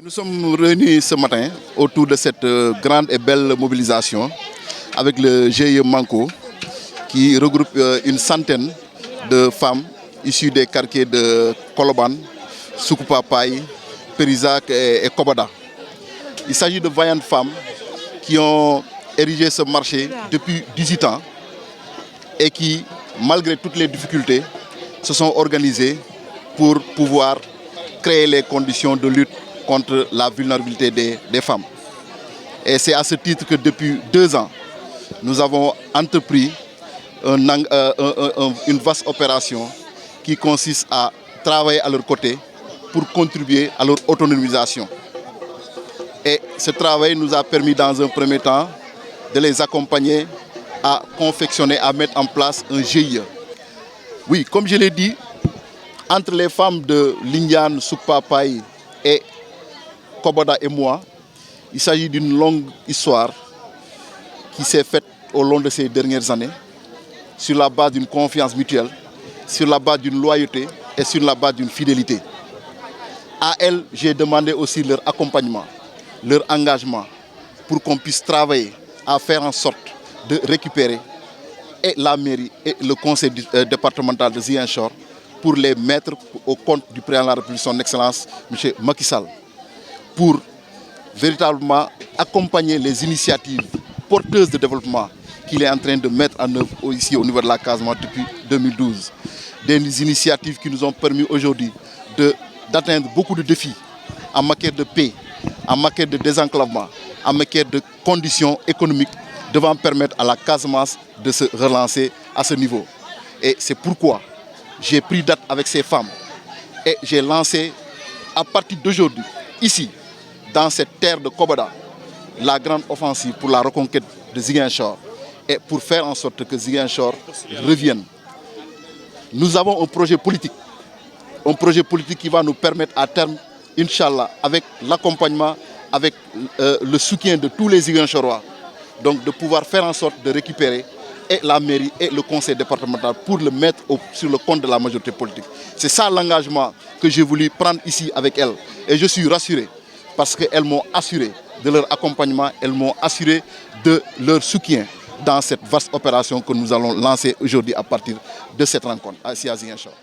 Nous sommes réunis ce matin autour de cette grande et belle mobilisation avec le GIE Manko qui regroupe une centaine de femmes issues des quartiers de Koloban, Sukupa Paye, Périzak et Kobada. Il s'agit de vaillantes femmes qui ont érigé ce marché depuis 18 ans et qui, malgré toutes les difficultés, se sont organisées pour pouvoir créer les conditions de lutte contre la vulnérabilité des femmes. Et c'est à ce titre que depuis 2 ans, nous avons entrepris une vaste opération qui consiste à travailler à leur côté pour contribuer à leur autonomisation. Et ce travail nous a permis dans un premier temps de les accompagner à confectionner, à mettre en place un GIE. Oui, comme je l'ai dit, entre les femmes de Lindiane, Sukupa Paye et Kobada et moi, il s'agit d'une longue histoire qui s'est faite au long de ces dernières années sur la base d'une confiance mutuelle, sur la base d'une loyauté et sur la base d'une fidélité. À elles, j'ai demandé aussi leur accompagnement, leur engagement pour qu'on puisse travailler à faire en sorte de récupérer et la mairie et le conseil départemental de Ziguinchor pour les mettre au compte du président de la République, son Excellence, M. Macky Sall, pour véritablement accompagner les initiatives porteuses de développement qu'il est en train de mettre en œuvre ici au niveau de la Casamance depuis 2012. Des initiatives qui nous ont permis aujourd'hui d'atteindre beaucoup de défis en matière de paix, en matière de désenclavement, en matière de conditions économiques devant permettre à la Casamance de se relancer à ce niveau. Et c'est pourquoi j'ai pris date avec ces femmes et j'ai lancé à partir d'aujourd'hui, ici, dans cette terre de Kobada, la grande offensive pour la reconquête de Ziguinchor et pour faire en sorte que Ziguinchor revienne. Nous avons un projet politique qui va nous permettre à terme, Inch'Allah, avec l'accompagnement, avec le soutien de tous les Ziguinchorois, donc de pouvoir faire en sorte de récupérer et la mairie et le conseil départemental pour le mettre sur le compte de la majorité politique. C'est ça l'engagement que j'ai voulu prendre ici avec elles. Et je suis rassuré parce qu'elles m'ont assuré de leur accompagnement, elles m'ont assuré de leur soutien dans cette vaste opération que nous allons lancer aujourd'hui à partir de cette rencontre ici à Ziguinchor.